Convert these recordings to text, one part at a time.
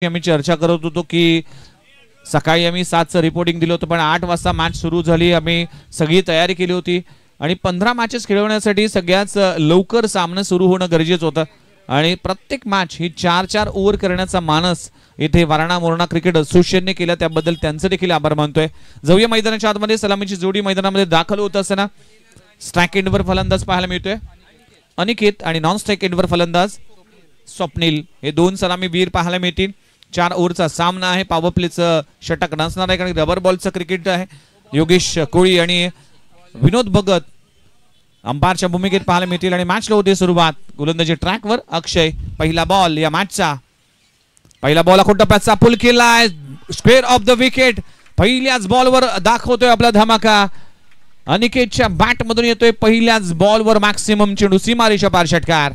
आम्ही चर्चा करत होतो की सकाळी आम्ही 7चं रिपोर्टिंग दिलं होतं, पण 8 वाजता मॅच सुरू झाली. आम्ही सगळी तयारी केली होती आणि 15 मॅचेस खेळवण्यासाठी सगळ्याच लवकर सामना सुरू होणं गरजेचं होतं आणि प्रत्येक मॅच ही 4-4 ओव्हर करण्याचा मानस इथे वारणा मोरणा क्रिकेट असोसिएशनने केला, त्याबद्दल त्यांचं देखील आभार मानतोय. जाऊया मैदानाच्या आतमध्ये. सलामीची जोडी मैदानामध्ये दाखल होत असताना स्ट्राइक एंडवर फलंदाज पाहायला मिळतोय अनिकेत आणि नॉन स्ट्राइक एंडवर फलंदाज स्वप्नील. हे दोन सलामी वीर पाहायला मिळतील. 4 ओव्हरचा सामना आहे. पॉवर प्लेचं षटक नसणार आहे कारण रबर बॉलचं क्रिकेट आहे. योगेश कोळी आणि विनोद भगत अंपायरच्या भूमिकेत पाहायला मिळतील आणि मॅचला होते सुरुवात. गोलंदाजी ट्रॅकवर अक्षय. पहिला बॉल या मॅचचा. पहिला बॉल अखोट टप्प्याचा पुल केलाय. Square of the wicket. पहिल्याच बॉलवर दाखवतोय आपला धमाका. अनिकेतच्या बॅट मधून येतोय पहिल्याच बॉलवर मॅक्सिमम चेंडू सीमारेषा पार षटकार.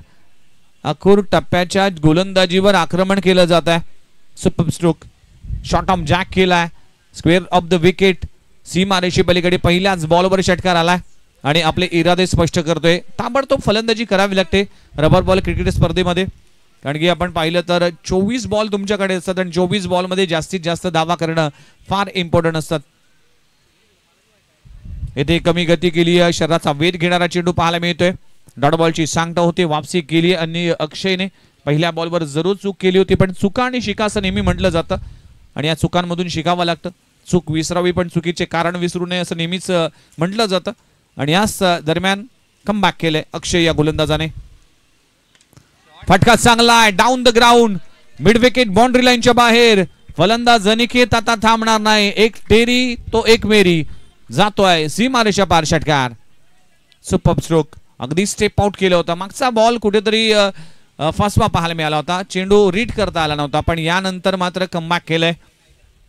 अखोर टप्प्याच्या गोलंदाजीवर आक्रमण केलं जात आहे. Super stroke. Shot of jack केलाय. Square of the wicket. सीमारेषे पलीकडे पहिल्याच बॉलवर षटकार आलाय आणि आपले इरादे स्पष्ट करतोय. ताबडतोब फलंदाजी करावी लागते रबर बॉल क्रिकेट स्पर्धेमध्ये, कारण की आपण पाहिलं तर 24 बॉल तुमच्याकडे असतात आणि 24 बॉल मध्ये जास्तीत जास्त धावा करणं फार इम्पॉर्टंट असतात. येथे कमी गती केली आहे. शरीराचा वेध घेणारा चेंडू पाहायला मिळतोय. डॉट बॉलची सांगता होती. वापसी केली आणि अक्षयने पहिल्या बॉलवर जरूर चूक केली होती, पण चुका आणि शिका असं नेहमी म्हटलं जातं आणि या चुकांमधून शिकावं लागतं. चूक विसरावी पण चुकीचे कारण विसरू नये असं नेहमीच म्हटलं जातं आणि याच दरम्यान कमबॅक केलंय अक्षय या गोलंदाजाने. फटका चांगला आहे. Down the ground. Mid wicket boundary लाईनच्या बाहेर. फलंदाज अनिकेत आता थांबणार नाही. एक तेरी तो एक मेरी. जातोय सीमारेषा पार षटकार. Super stroke. अगदी स्टेप आउट केलं होतं. मागचा बॉल कुठेतरी फसवा पाहायला मिळाला होता. चेंडू रीड करता आला नव्हता, पण यानंतर मात्र कमबॅक केलंय.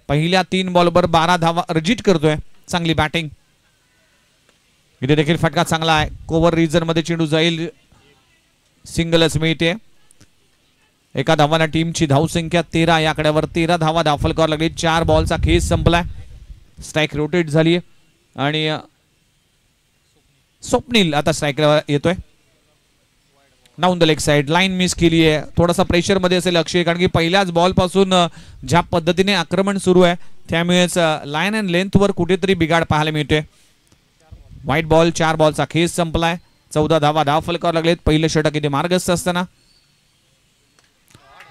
पहिल्या 3 बॉलवर 12 धावा अर्जित करतोय. चांगली बॅटिंग. इथे देखील फटका चांगला आहे. कोवर रिजन मध्ये चेंडू जाईल. सिंगलच मिळते. एका धावाला टीमची धावसंख्या 13. या आकड्यावर 13 धावा दाखल करावं लागली. 4 बॉलचा खेळ संपलाय. स्ट्राइक रोटेट झाली आणि स्वप्नील आता स्ट्राइकवर येतोय. Down the leg side. Line miss केली आहे. थोडासा प्रेशर मध्ये असेल अक्षय, कारण की पहिल्याच बॉल पासून ज्या पद्धतीने आक्रमण सुरू आहे त्यामुळेच लाईन अँड लेंथ वर कुठेतरी बिघाड पाहायला मिळतोय. White ball. 4 बॉलचा खेळ संपलाय. 14 धावा दाखल करावं लागलेत. पहिलं षटक इथे मार्गस्थ असताना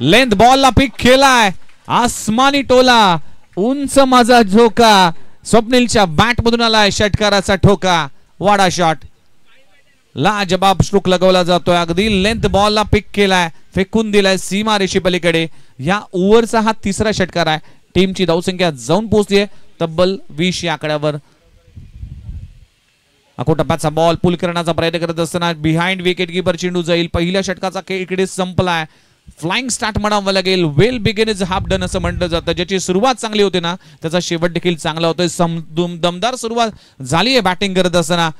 लेंथ बॉलला पिक केलाय. आसमानी टोला. उंच माझा झोका. स्वप्नीलच्या बॅट मधून आलाय षटकाराचा ठोका. वाडा शॉट. लाजबाब स्ट्रोक लगवला जातोय. अगदी लेंथ बॉलला पिक केलाय. फेकून दिलाय सीमारेषे पलीकडे. या ओव्हरचा हा 3रा षटकार आहे. टीमची धावसंख्या जाऊन पोहोचली आहे तब्बल 20 या आकड्यावर. अकोटप्प्याचा बॉल पुल करण्याचा प्रयत्न करत असताना बिहाइंड विकेट कीपर चेंडू जाईल. पहिल्या षटकाचा खेळ इकडे संपलाय. फ्लाइंग स्टार्ट म्हणावं लागेल. वेल बिगिन इज हाफ डन असं म्हटलं जातं. ज्याची सुरुवात चांगली होते ना त्याचा शेवट देखील चांगला होतोय. दमदार सुरुवात झाली आहे बॅटिंग करत असताना.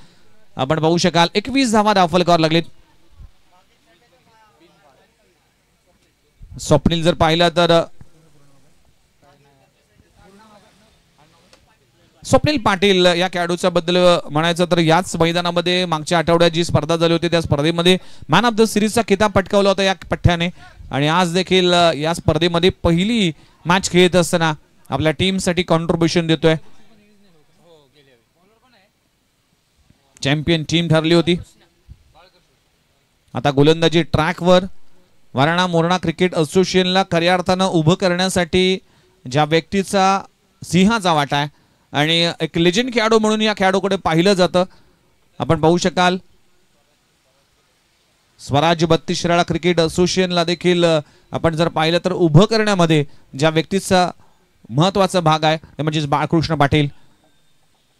आपण पाहू शकाल 21 धावा दाखल करावं लागलेत. स्वप्नील जर पाहिलं तर स्वप्नील पाटील या खेळाडूच्या बद्दल म्हणायचं तर याच मैदानामध्ये मागच्या आठवड्यात जी स्पर्धा झाली होती त्या स्पर्धेमध्ये मॅन ऑफ द सिरीजचा किताब पटकावला होता या पठ्ठ्याने आणि आज देखील या स्पर्धेमध्ये पहिली मॅच खेळत असताना आपल्या टीमसाठी कॉन्ट्रीब्युशन देतोय. चॅम्पियन टीम ठरली होती. आता गोलंदाजी ट्रॅकवर. वारणा मोरणा क्रिकेट असोसिएशनला खऱ्या अर्थानं उभं करण्यासाठी ज्या व्यक्तीचा सिंहाचा वाटा आहे आणि एक लेजंड खेळाडू म्हणून या खेळाडूकडे पाहिलं जातं. आपण पाहू शकाल स्वराज 32 शिराळा क्रिकेट असोसिएशनला देखील आपण जर पाहिलं तर उभं करण्यामध्ये ज्या व्यक्तीचा महत्वाचा भाग आहे ते म्हणजे बाळकृष्ण पाटील.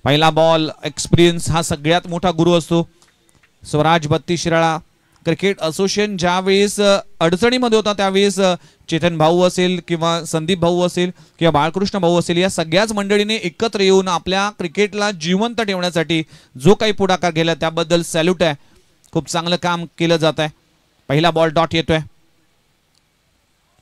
पहिला बॉल. एक्सपिरियन्स हा सगळ्यात मोठा गुरु असतो. स्वराज 32 शिराळा क्रिकेट असोसिएशन ज्यावेळेस अडचणीमध्ये होता त्यावेळेस चेतन भाऊ असेल किंवा संदीप भाऊ असेल किंवा बाळकृष्ण भाऊ असेल या सगळ्याच मंडळीने एकत्र येऊन आपल्या क्रिकेटला जिवंत ठेवण्यासाठी जो काही पुढाकार घेतला त्याबद्दल सॅल्यूट आहे. खूप चांगलं काम केलं जात आहे. पहिला बॉल डॉट येतोय.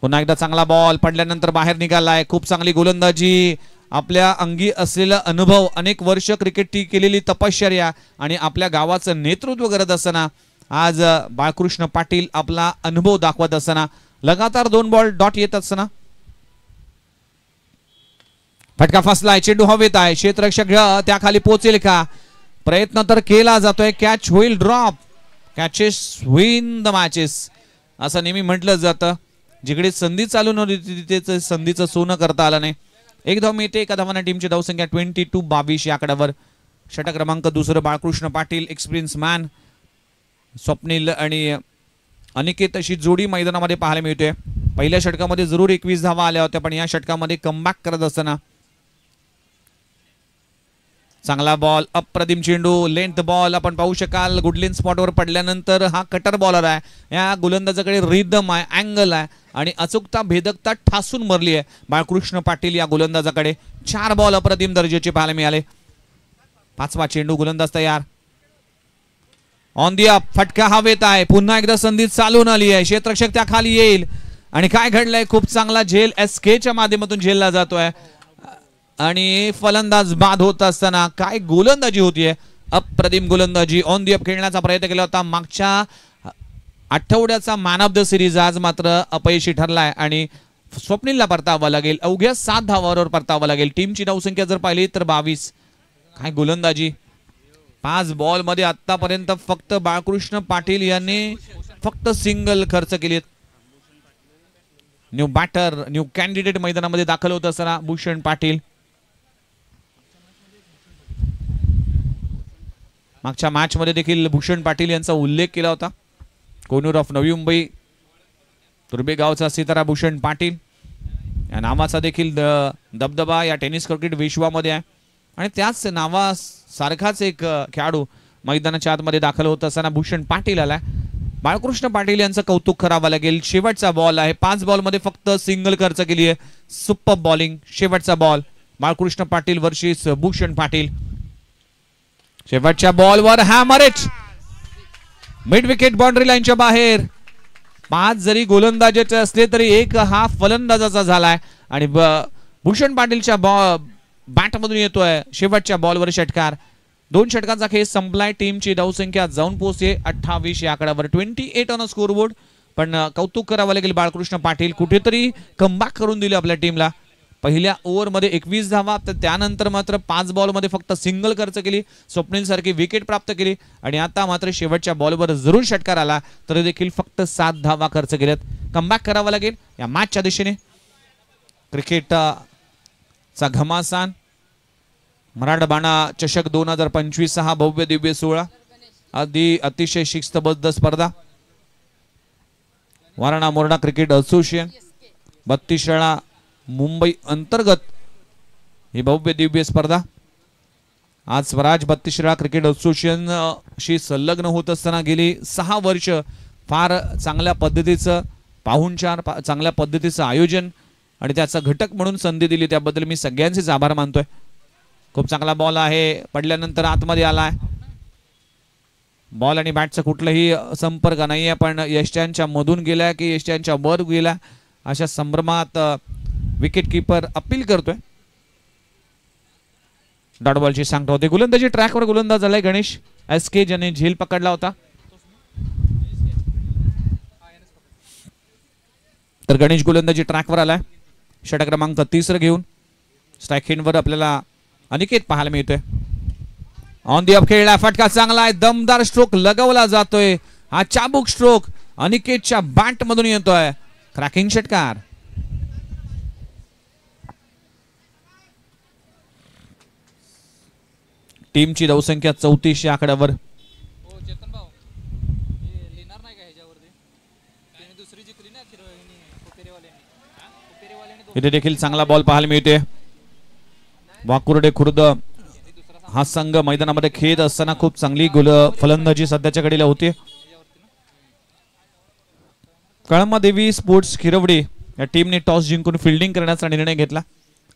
पुन्हा एकदा चांगला बॉल पडल्यानंतर बाहेर निघालाय. खूप चांगली गोलंदाजी. आपल्या अंगी असलेला अनुभव, अनेक वर्ष क्रिकेटची केलेली तपश्चर्या आणि आपल्या गावाचं नेतृत्व करत असताना आज बाळकृष्ण पाटील आपला अनुभव दाखवत असताना लगातार 2 बॉल डॉट येत असताना फटका फसलाय, चेंडू हवेत आहे, क्षेत्ररक्षक त्याखाली पोहोचेल का, प्रयत्न तर केला जातोय, कॅच होईल, drop, catches win the matches असं नेहमी म्हटलं जातं. जिकडे संधी चालू नव्हती तिथे संधीचं सोनं करता आलं नाही. एक धाव मिळते, एका धावाने टीमची धावसंख्या 22-22 या आकड्यावर. षटक क्रमांक दुसरं बाळकृष्ण पाटील, एक्सपिरियन्स मॅन. स्वप्नील आणि अनिकेत अशी जोडी मैदानामध्ये पाहायला मिळते. पहिल्या षटकामध्ये जरूर 21 धावा आल्या होत्या, पण या षटकामध्ये कमबॅक करत असताना चांगला बॉल, अप्रतिम चेंडू, लेंथ बॉल आपण पाहू शकाल. गुडलिन स्पॉटवर पडल्यानंतर हा कटर बॉलर आहे. या गोलंदाजाकडे रिदम आहे, अँगल आहे आणि अचूकता, भेदकता ठासून मरली आहे बाळकृष्ण पाटील या गोलंदाजाकडे. 4 बॉल अप्रतिम दर्जाचे पाहायला मिळाले. 5वा चेंडू, गोलंदाज तयार. ऑन दी अप, फटका हवेत आहे, पुन्हा एकदा संधी चालून आली आहे, क्षेत्ररक्षक त्या खाली येईल आणि काय घडलंय, खूप चांगला झेल एसकेच्या माध्यमातून झेलला जातोय आणि फलंदाज बाद होत असताना काय गोलंदाजी होतीये, अप्रतिम गोलंदाजी. ऑन दी अप खेळण्याचा प्रयत्न केला होता मागच्या आठवड्याचा मॅन ऑफ द सिरीज आज मात्र अपयशी ठरलाय आणि स्वप्नीलला परतावं लागेल. अवघ्या 7 धावांवर परतावं लागेल. टीमची धावसंख्या जर पाहिली तर 22. काय गोलंदाजी, 5 बॉल मध्ये आतापर्यंत फक्त बाळकृष्ण पाटील यांनी फक्त सिंगल खर्च केलेत. न्यू बॅटर, न्यू कॅन्डिडेट मैदानामध्ये दाखल होत असताना भूषण पाटील. मागच्या मॅच मध्ये देखील भूषण पाटील यांचा उल्लेख केला होता. कोनूर ऑफ नवी मुंबई, तुर्बेगावचा सितारा भूषण पाटील या नावाचा देखील दबदबा या टेनिस क्रिकेट विश्वामध्ये आहे आणि त्याच नावासारखाच एक खेळाडू मैदानाच्या आतमध्ये दाखल होत असताना भूषण पाटील आलाय. बाळकृष्ण पाटील यांचं कौतुक करावं लागेल. शेवटचा बॉल आहे, 5 बॉल मध्ये फक्त सिंगल खर्च केली आहे. सुपर बॉलिंग, शेवटचा बॉल बाळकृष्ण पाटील वर्सेस भूषण पाटील. शेवटच्या बॉलवर हॅमरेज, मिड विकेट बाउंड्री लाईनच्या बाहेर. 5 जरी गोलंदाजाचे असले तरी एक हा फलंदाजाचा झालाय आणि भूषण पाटीलच्या बॅटमधून येतोय शेवटच्या बॉलवर षटकार. 2 षटकांचा खेळ संपलाय. टीमची धावसंख्या जाऊन पोहोचते 28 या आकड्यावर, 28 ऑन अ स्कोरबोर्ड. पण कौतुक करावं लागेल बाळकृष्ण पाटील, कुठेतरी कमबॅक करून दिले आपल्या टीमला. पहिल्या ओव्हरमध्ये 21 धावा, तर त्यानंतर मात्र 5 बॉलमध्ये फक्त सिंगल खर्च केली, स्वप्नील सारखी विकेट प्राप्त केली आणि आता मात्र शेवटच्या बॉलवर जरूर षटकार आला तरी देखील फक्त 7 धावा खर्च केल्यात. कमबॅक करावं लागेल या मॅचच्या दिशेने. क्रिकेटचा घमासान मराठवाडा चषक 2025 हा भव्य दिव्य सोहळा, अतिशय शिस्तबद्ध स्पर्धा. वारणा मोरणा क्रिकेट असोसिएशन 32 शाळा मुंबई अंतर्गत ही भव्य दिव्य स्पर्धा. आज स्वराज 32 शाळा क्रिकेट असोसिएशन शी संलग्न होत असताना गेली 6 वर्ष फार चांगल्या पद्धतीचं पाहुणचार, चांगल्या पद्धतीचं आयोजन आणि त्याचा घटक म्हणून संधी दिली, त्याबद्दल मी सगळ्यांचेच आभार मानतोय. खूप चांगला बॉल आहे, पडल्यानंतर आतमध्ये आलाय. बॉल आणि बॅटचा कुठलाही संपर्क नाहीये, पण यष्ट्यांच्या मधून गेलाय की यष्ट्यांच्या वर गेला अशा संभ्रमात विकेट कीपर अपील करतोय. डॉट बॉलची सांगता होते. गोलंदाजी ट्रॅकवर गोलंदाज झालाय गणेश एसके, ज्याने झेल पकडला होता. तर गणेश गोलंदाजी ट्रॅकवर आलाय षटक क्रमांक 3 घेऊन. स्ट्राईक हिंडवर आपल्याला अनिकेत पाहायला मिळतोय. ऑन दी अप खेळला, फटका चांगला आहे, दमदार स्ट्रोक लगवला जातोय. हा चाबूक स्ट्रोक अनिकेतच्या बॅट मधून येतोय. क्रॅकिंग षटकार. टीमची धावसंख्या 34 या आकड्यावर. इथे देखील चांगला बॉल पाहायला मिळते. वाकुर्डे खुर्द हा संघ मैदानामध्ये खेळत असताना खूप चांगली फलंदाजी सध्याच्या घडीला होती. कळमादेवी स्पोर्ट्स खिरवडी या टीमने टॉस जिंकून फिल्डिंग करण्याचा निर्णय घेतला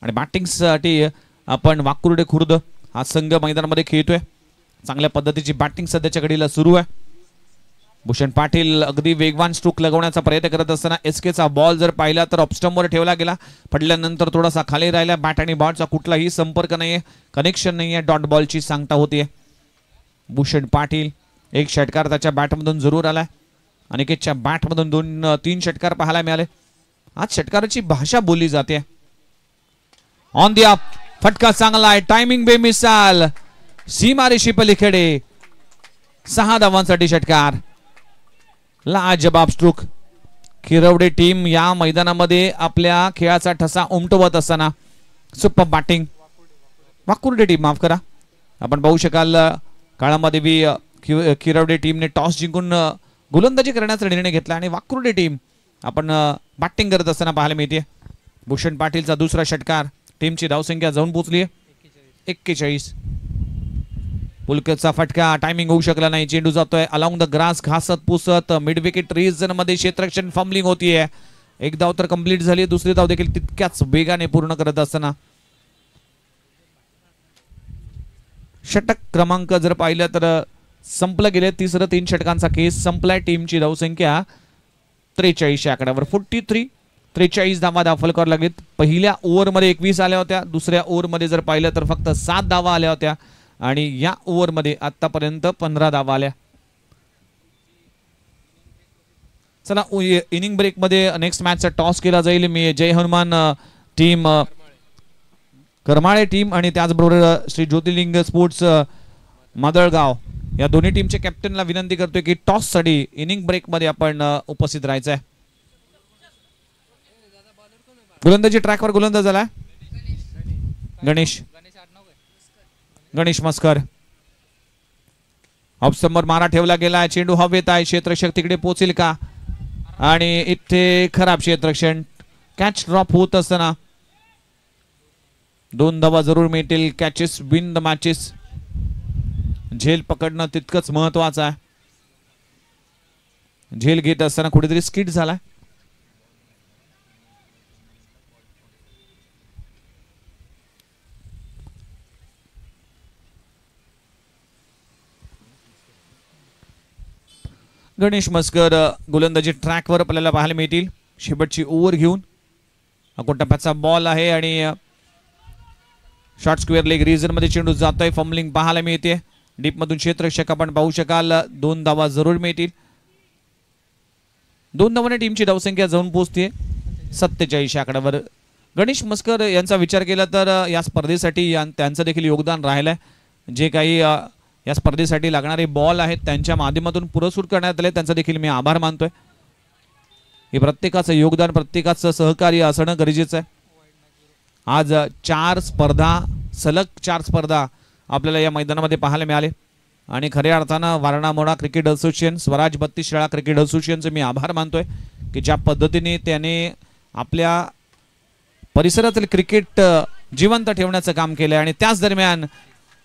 आणि बॅटिंगसाठी आपण वाकुर्डे खुर्द हा संघ मैदानामध्ये खेळतोय. चांगल्या पद्धतीची बॅटिंग सध्याच्या घडीला सुरू आहे. भूषण पाटील अगदी वेगवान स्ट्रोक लगवण्याचा प्रयत्न करत असताना एसकेचा बॉल जर पाहिला तर ऑफस्टंपवर ठेवला गेला, पडल्यानंतर थोडासा खाली राहिला. बॅट आणि बॉलचा कुठलाही संपर्क नाहीये, कनेक्शन नाहीये. डॉट बॉलची सांगता होतीये. भूषण पाटील एक षटकार त्याच्या बॅटमधून जरूर आलाय. अनिकेतच्या बॅटमधून 2-3 षटकार पाहायला मिळाले. आज षटकाराची भाषा बोलली जाते. ऑन दी अप फटका चांगला आहे, टायमिंग बेमिसाल, सीमारेषी पलीकडे 6 धावांसाठी षटकार. लाजबाब स्ट्रोक. किरवडे टीम या मैदानामध्ये आपल्या खेळाचा ठसा उमटवत असताना सुपर बॅटिंग. वाकुर्डे टीम, माफ करा, आपण पाहू शकाल काळामध्ये किरवडे टीमने टॉस जिंकून गोलंदाजी करण्याचा निर्णय घेतला आणि वाकुर्डे टीम आपण बॅटिंग करत असताना पाहायला मिळते. भूषण पाटीलचा दुसरा षटकार. टीमची धावसंख्या जाऊन पोहोचली 41. पुलकेचा फटका, टायमिंग होऊ शकला नाही. चेंडू जातोय अलॉंग द ग्रास, घासत पुसत मिड विकेट रिजन मध्ये क्षेत्ररक्षण फंबलिंग होतीये. एक धाव तर कंप्लीट झाली, दुसरी धाव देखील तितक्याच वेगाने पूर्ण करत असताना षटक क्रमांक जर पाहिलं तर संपलं गेले. तिसरं 3 षटकांचा केस संपलाय. टीमची धावसंख्या 43 आकड्यावर. 43 धावा दाखल कराव्या लागलीत. पहिल्या ओव्हरमध्ये 21 आल्या होत्या, दुसऱ्या ओव्हरमध्ये जर पाहिलं तर फक्त 7 धावा आल्या होत्या आणि या ओव्हरमध्ये आतापर्यंत 15 धावा आल्या. चला इनिंग ब्रेक मध्ये नेक्स्ट मॅचचा टॉस केला जाईल. मी जय हनुमान टीम, करमाळे टीम आणि त्याचबरोबर श्री ज्योतिर्लिंग स्पोर्ट्स मादळगाव या दोन्ही टीमच्या कॅप्टनला विनंती करतोय की टॉस साठी इनिंग ब्रेक मध्ये आपण उपस्थित राहायचं आहे. गोलंदाजी ट्रॅकवर गोलंदाज झाला गणेश मस्कर. ऑफसमोर मारा ठेवला गेला. चेंडू हवेत आहे, क्षेत्ररक्षक तिकडे पोहोचेल का आणि इथे खराब क्षेत्ररक्षण. कॅच ड्रॉप होत असताना 2 धावा जरूर मिळतील. Catches win the matches. झेल पकडणं तितकंच महत्वाचं आहे. झेल घेत असताना कुठेतरी स्किड झालाय. गणेश मस्कर गोलंदाजी ट्रॅकवर आपल्याला पाहायला मिळतील. शेवटची ओव्हर घेऊन टप्प्याचा बॉल आहे आणि शॉर्ट स्क्वेअर लेग रिजन मध्ये चेंडू जातोय. फंबलिंग पाहायला मिळते. डीप मधून क्षेत्ररक्षक आपण पाहू शकाल. 2 धावा जरूर मिळतील. 2 धावांनी टीमची धावसंख्या जाऊन पोहोचते 47 आकड्यावर. गणेश मस्कर यांचा विचार केला तर या स्पर्धेसाठी त्यांचं देखील योगदान राहिलंय. जे काही या स्पर्धेसाठी लागणारे बॉल आहेत त्यांच्या माध्यमातून पुरस्कृत करण्यात आले, त्यांचा देखील मी आभार मानतोय. हे प्रत्येकाचं योगदान, प्रत्येकाचं सहकार्य असणं गरजेचं आहे. आज 4 स्पर्धा, सलग 4 स्पर्धा आपल्याला या मैदानामध्ये पाहायला मिळाले आणि खऱ्या अर्थानं वारणा मोडा क्रिकेट असोसिएशन, स्वराज 32 शाळा क्रिकेट असोसिएशनचे मी आभार मानतोय की ज्या पद्धतीने त्याने आपल्या परिसरातील क्रिकेट जिवंत ठेवण्याचं काम केलंय. आणि त्याच दरम्यान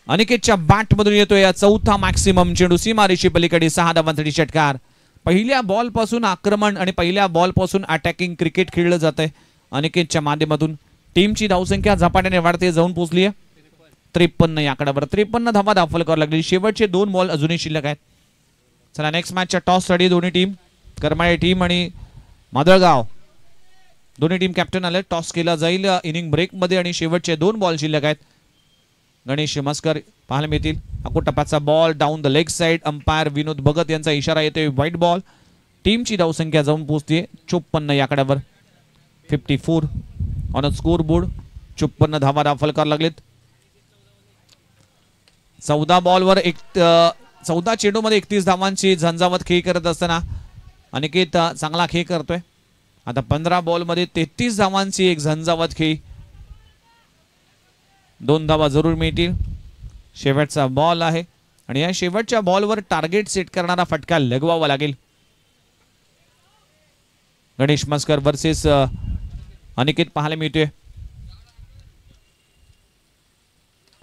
अनिकेतच्या बॅट मधून येतोय या 4था मॅक्सिमम चेंडू. सीमारेषी पलीकडे 6 धावांसाठी षटकार. पहिल्या बॉल पासून आक्रमण आणि पहिल्या बॉल पासून अटॅकिंग क्रिकेट खेळलं जातंय अनिकेतच्या माध्यमातून. टीमची धावसंख्या झपाट्याने वाढते, जाऊन पोहोचली आहे 53 या आकड्यावर. 53 धावा दाखल करावं लागली. शेवटचे 2 बॉल अजूनही शिल्लक आहेत. चला नेक्स्ट मॅचच्या टॉस साठी दोन्ही टीम, करमाळे टीम आणि मादळगाव दोन्ही टीम कॅप्टन आले. टॉस केला जाईल इनिंग ब्रेक मध्ये आणि शेवटचे 2 बॉल शिल्लक आहेत. गणेश मस्कर पाहायला मिळतील. टप्प्याचा ball down the leg side. Umpire Vinod Bhagat यांचा इशारा येतोय व्हाईट बॉल. टीमची धावसंख्या जाऊन पोहोचते 54 या आकड्यावर. 54 ऑन अ स्कोर बोर्ड. 54 धावा दाखल करावं लागलेत. 14 बॉलवर 14 चेंडू मध्ये 31 धावांची झंझावत खेळ करत असताना अनिकेत चांगला खेळ करतोय. आता 15 बॉल मध्ये 33 धावांची एक झंझावत खेळ. 2 धावा जरूर मिळतील. शेवटचा बॉल आहे आणि या शेवटच्या बॉलवर टार्गेट सेट करणारा फटका लगवावा लागेल. गणेश मस्कर वर्सेस अनिकेत पाहायला मिळतोय.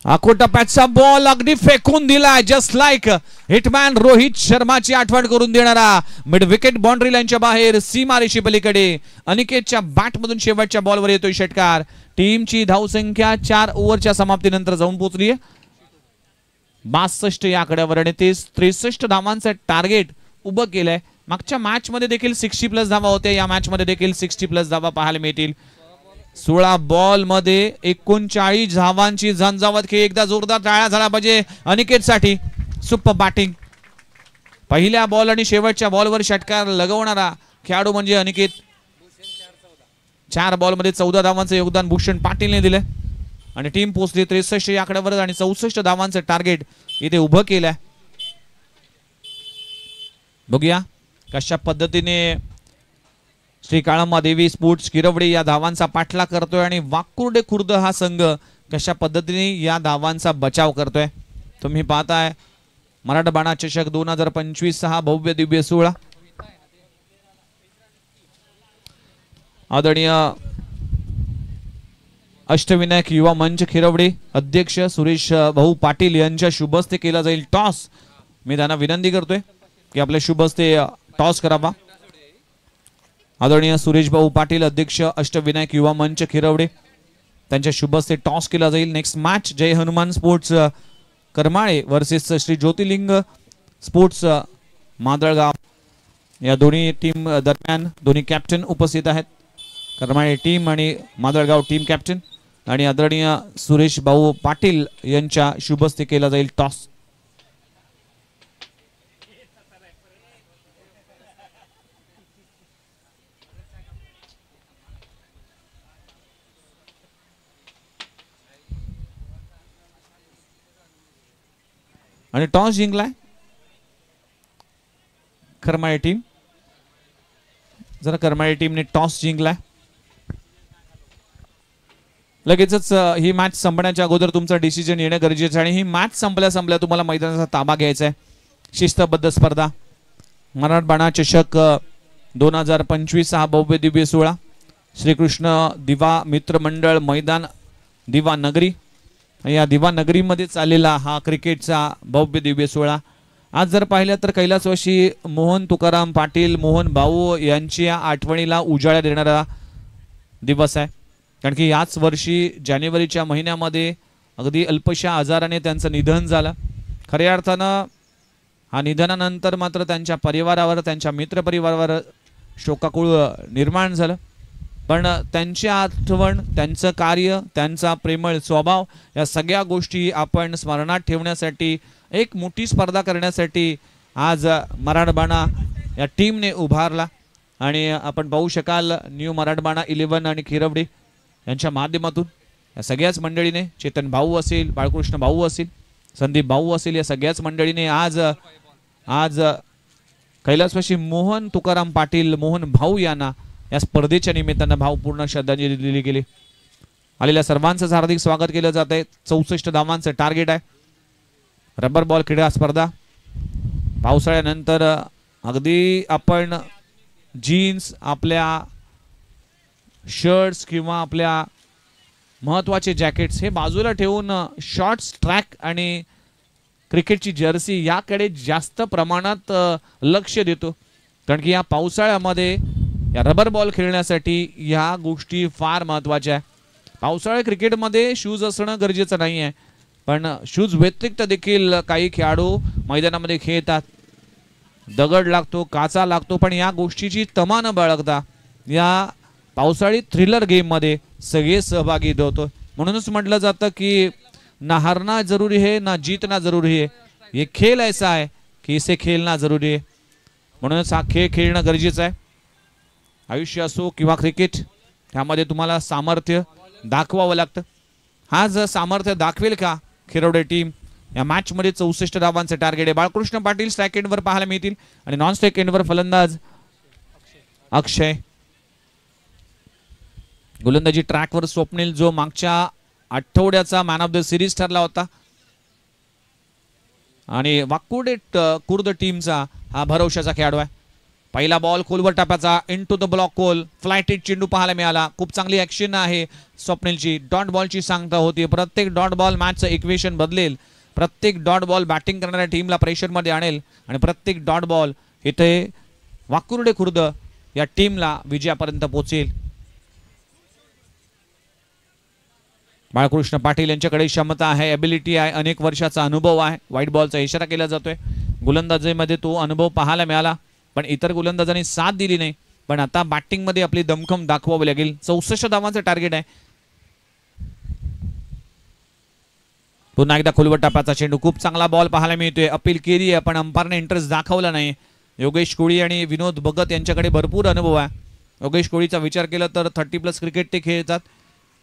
टप्प्याचा बॉल अगदी फेकून दिला. जस्ट लाईक हिटमॅन रोहित शर्माची आठवण करून देणारा मिड विकेट बाउंड्री लाईनच्या बाहेर सीमारेषी पलीकडे अनिकेतच्या बॅट मधून शेवटच्या बॉलवर येतोय षटकार. टीमची धावसंख्या 4 ओव्हरच्या समाप्तीनंतर जाऊन पोहोचली 62 या आकड्यावर आणि ते 63 धावांचं टार्गेट उभं केलंय. मागच्या मॅच मध्ये देखील 60+ धावा होत्या. या मॅच मध्ये देखील 60+ धावा पाहायला मिळतील. 16 बॉल मध्ये 39 धावांची झंझावत खेळ. एकदा जोरदार टाळ्या झाला पाहिजे अनिकेत साठी. Super batting. पहिल्या बॉल आणि शेवटच्या बॉलवर षटकार लगवणारा खेळाडू म्हणजे अनिकेत. 4 बॉल मध्ये 14 धावांचं योगदान भूषण पाटीलने दिले आणि टीम पोहोचली 63 या आकड्यावर आणि 64 धावांचं टार्गेट इथे उभं केलंय. बघूया कशा पद्धतीने श्री काळंबादेवी स्पोर्ट्स किरवडे या धावांचा पाठलाग करतोय आणि वाकुर्डे खुर्द हा संघ कशा पद्धतीने या धावांचा बचाव करतोय. तुम्ही पाहताय मराठवाडा चषक 2025 हा भव्य दिव्य सोहळा. आदरणीय अष्टविनायक युवा मंच खिरवडे अध्यक्ष सुरेश भाऊ पाटील यांच्या शुभ हस्ते केला जाईल टॉस. मी त्यांना विनंती करतोय की आपल्या शुभ हस्ते टॉस करावा. आदरणीय सुरेश भाऊ पाटील अध्यक्ष अष्टविनायक युवा मंच खिरवडे त्यांच्या शुभ हस्ते टॉस केला जाईल. नेक्स्ट मॅच जय हनुमान स्पोर्ट्स करमाळे वर्सेस श्री ज्योतिर्लिंग स्पोर्ट्स मादळगाव या दोन्ही टीम दरम्यान दोन्ही कॅप्टन उपस्थित आहेत. करमाळे टीम आणि मादळगाव टीम कॅप्टन आणि आदरणीय सुरेश भाऊ पाटील यांच्या शुभ हस्ते केला जाईल टॉस. आणि टॉस जिंकलाय करमाळे टीम. जरा करमाळे टीमने टॉस जिंकलाय. लगेचच ही मॅच संपण्याच्या अगोदर तुमचा डिसिजन येणं गरजेचं आहे आणि ही मॅच संपल्या तुम्हाला मैदानाचा ताबा घ्यायचा आहे. शिस्तबद्ध स्पर्धा मराठवाडा चषक 2025 हा भव्य दिव्य सोहळा श्रीकृष्ण दिवा मित्र मंडळ मैदान दिवा नगरी या दिवा नगरीमध्ये चाललेला हा क्रिकेटचा भव्य दिव्य सोहळा. आज जर पाहिलं तर कैलासवासी मोहन तुकाराम पाटील मोहन भाऊ यांच्या आठवणीला उजाळा देणारा दिवस आहे. कारण की याच वर्षी जानेवारीच्या महिन्यामध्ये अगदी अल्पशा आजाराने त्यांचं निधन झालं. खऱ्या अर्थानं हा निधनानंतर मात्र त्यांच्या परिवारावर त्यांच्या मित्रपरिवारावर शोकाकुळ निर्माण झालं. पण त्यांची आठवण त्यांचं कार्य त्यांचा प्रेमळ स्वभाव या सगळ्या गोष्टी आपण स्मरणात ठेवण्यासाठी एक मोठी स्पर्धा करण्यासाठी आज मराठवाडा या टीमने उभारला. आणि आपण पाहू शकाल न्यू मराठवाडा 11 आणि खिरवडे यांच्या माध्यमातून या सगळ्याच मंडळीने चेतन भाऊ असेल बाळकृष्ण भाऊ असेल संदीप भाऊ असेल या सगळ्याच मंडळीने आज कैलासवासी मोहन तुकाराम पाटील मोहन भाऊ यांना या स्पर्धेच्या निमित्तानं भावपूर्ण श्रद्धांजली दिली गेली. आलेल्या सर्वांचं हार्दिक स्वागत केलं जात आहे. 64 धावांचं टार्गेट आहे. रबर बॉल क्रीडा स्पर्धा पावसाळ्यानंतर अगदी आपण जीन्स आपल्या शर्ट्स किंवा आपल्या महत्त्वाचे जॅकेट्स हे बाजूला ठेवून शॉर्ट्स ट्रॅक आणि क्रिकेटची जर्सी याकडे जास्त प्रमाणात लक्ष देतो. कारण की या पावसाळ्यामध्ये या रबर बॉल खेळण्यासाठी या गोष्टी फार महत्त्वाच्या आहे. पावसाळ्या क्रिकेटमध्ये शूज असणं गरजेचं नाही आहे पण शूज व्यतिरिक्त देखील काही खेळाडू मैदानामध्ये खेळतात. दगड लागतो काचा लागतो पण या गोष्टीची तमा न बाळगता या पावसाळी थ्रिलर गेममध्ये सगळे सहभागी होतो. म्हणूनच म्हटलं जातं की ना हारना जरूरी है ना जीतना जरूरी है. ये खेल ऐसा है की इसे खेलना जरूरी है. म्हणूनच हा खेळ खेळणं गरजेचं आहे. आयुष्य असो किंवा क्रिकेट यामध्ये तुम्हाला सामर्थ्य दाखवावं लागतं. हा जर सामर्थ्य दाखवेल का खिरवडे टीम या मॅच मध्ये 64 धावांचे टार्गेट आहे. बाळकृष्ण पाटील स्ट्राइक एंडवर पाहायला मिळतील आणि नॉन स्ट्राइक एंडवर फलंदाज अक्षय. गोलंदाजी ट्रॅकवर स्वप्नील जो मागच्या आठवड्याचा मॅन ऑफ द सिरीज ठरला होता आणि वाकुर्डे खुर्द टीमचा हा भरवशाचा खेळाडू आहे. पहिला बॉल खोलवर टाकायचा into the block hole flighted चेंडू पाहायला मिळाला. खूप चांगली ऍक्शन आहे स्वप्नीलची. डॉट बॉलची सांगता होती. प्रत्येक डॉट बॉल मॅचचं इक्वेशन बदलेल. प्रत्येक डॉट बॉल बॅटिंग करणाऱ्या टीमला प्रेशरमध्ये आणेल आणि प्रत्येक डॉट बॉल इथे वाकुर्डे खुर्द या टीमला विजयापर्यंत पोहोचेल. बाळकृष्ण पाटील यांच्याकडे क्षमता आहे एबिलिटी आहे अनेक वर्षाचा अनुभव आहे. व्हाईट बॉलचा इशारा केला जातोय. गोलंदाजीमध्ये तो अनुभव पाहायला मिळाला पण इतर गोलंदाजांनी साथ दिली नाही. पण आता बॅटिंग मध्ये आपली दमखम दाखवावी लागेल. 64 धावांचं टार्गेट आहे. पुन्हा एकदा खोलवर टापाचा चेंडू. खूप चांगला बॉल पाहायला मिळतोय. अपील केली आहे पण अंपायरने इंटरेस्ट दाखवला नाही. योगेश कोळी आणि विनोद भगत यांच्याकडे भरपूर अनुभव आहे. योगेश कोळीचा विचार केला तर 30+ क्रिकेट ते खेळतात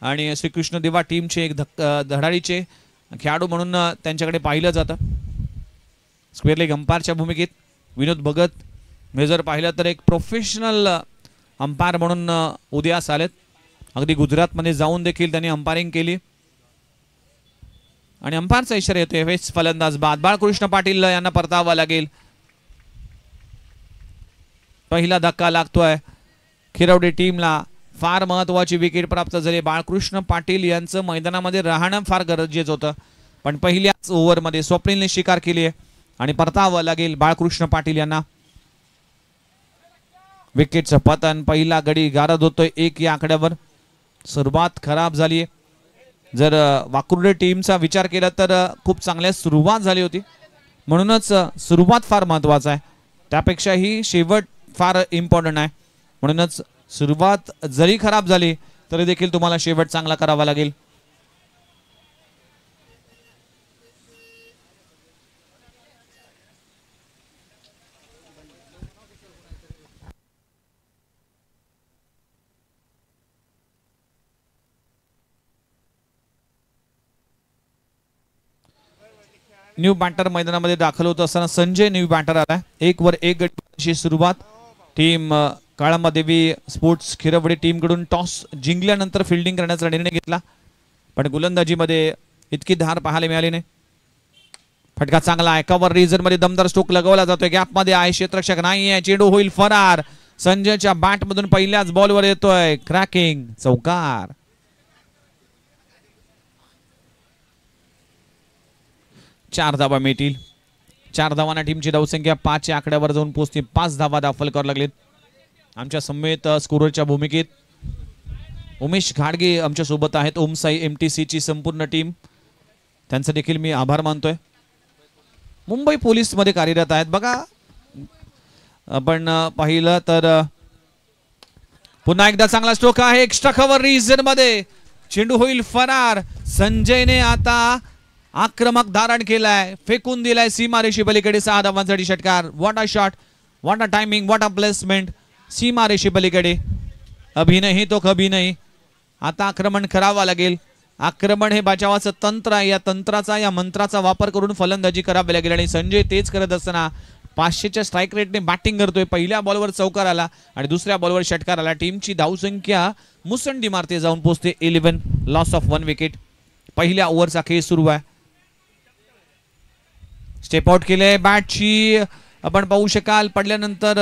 आणि श्रीकृष्ण देवा टीमचे एक धडाडीचे खेळाडू म्हणून त्यांच्याकडे पाहिलं जातं. स्क्वेअर लेग अंपायरच्या भूमिकेत विनोद भगत मी जर पाहिलं तर एक प्रोफेशनल अंपायर म्हणून उदयास आलेत. अगदी गुजरातमध्ये जाऊन देखील त्यांनी अंपायरिंग केली आणि अंपायरचा इशारा येतोय. वेस्ट फलंदाज बाद. बाळकृष्ण पाटील यांना परतावा लागेल. पहिला धक्का लागतोय खिरवडे टीमला. फार महत्वाची विकेट प्राप्त झाली. बाळकृष्ण पाटील यांचं मैदानामध्ये राहणं फार गरजेचं होतं, पण पहिल्याच ओव्हरमध्ये स्वप्नीलने शिकार केली आहे आणि परतावा लागेल बाळकृष्ण पाटील यांना. विकेटचं पतन. पहिला गडी गारद होतोय 1 या आकड्यावर. सुरुवात खराब झाली आहे. जर वाकुर्डे टीमचा विचार केला तर खूप चांगल्या सुरुवात झाली होती, म्हणूनच सुरुवात फार महत्वाचा आहे. त्यापेक्षाही शेवट फार इम्पॉर्टंट आहे. म्हणूनच सुरुवात जरी खराब झाली तरी देखील तुम्हाला शेवट चांगला करावा लागेल. न्यू बॅटर मैदानामध्ये दाखल होत असताना संजय न्यू बॅटर आला. 1 वर 1 गडी सुरुवात. टीम काळामादेवी स्पोर्ट्स खिरवडे टीम कडून टॉस जिंकल्यानंतर फिल्डिंग करण्याचा निर्णय घेतला, पण गोलंदाजीमध्ये इतकी धार पाहायला मिळाली नाही. फटका चांगला आहे. कव्हर रिजन मध्ये दमदार स्ट्रोक लगवला जातोय. गॅप मध्ये आहे, क्षेत्ररक्षक नाही आहे. चेंडू होईल फरार. संजयच्या बॅट मधून पहिल्याच बॉलवर येतोय क्रॅकिंग चौकार. 4 धावा मिळतील. 4 धावांना टीमची धावसंख्या 5 या आकड्यावर जाऊन पोहोचते. 5 धावा दाखल करावं लागलेत. आमच्या समवेत स्कोररच्या भूमिकेत उमेश घाडगे आमच्या सोबत आहेत. ओमसाई MTC ची संपूर्ण टीम, त्यांचा देखील मी आभार मानतोय. मुंबई पोलीस मध्ये कार्यरत आहेत. बघा आपण पाहिलं तर पुन्हा एकदा चांगला स्ट्रोक आहे. एक्स्ट्रा कव्हर रिजन मध्ये चेंडू होईल फरार. संजयने आता आक्रमक धारण केलाय, फेकून दिलाय सीमारेषे पलीकडे. 6 धावांसाठी षटकार. What a shot, what a timing, what a placement. सीमारेषे पलीकडे अभिनय ही तो कभी नाही. आता आक्रमण करावा लागेल. आक्रमण हे बचावाचं तंत्र आहे. या तंत्राचा, या मंत्राचा वापर करून फलंदाजी करावी लागेल आणि संजय तेच करत असताना 500च्या स्ट्राईक रेटने बॅटिंग करतोय. पहिल्या बॉलवर चौकार आला आणि दुसऱ्या बॉलवर षटकार आला. टीमची धावसंख्या मुसंडी मारते जाऊन पोहोचते 11. Loss of 1 wicket. पहिल्या ओव्हरचा खेळ सुरू आहे. स्टेप आउट केले बॅटची, आपण पाहू शकाल. पडल्यानंतर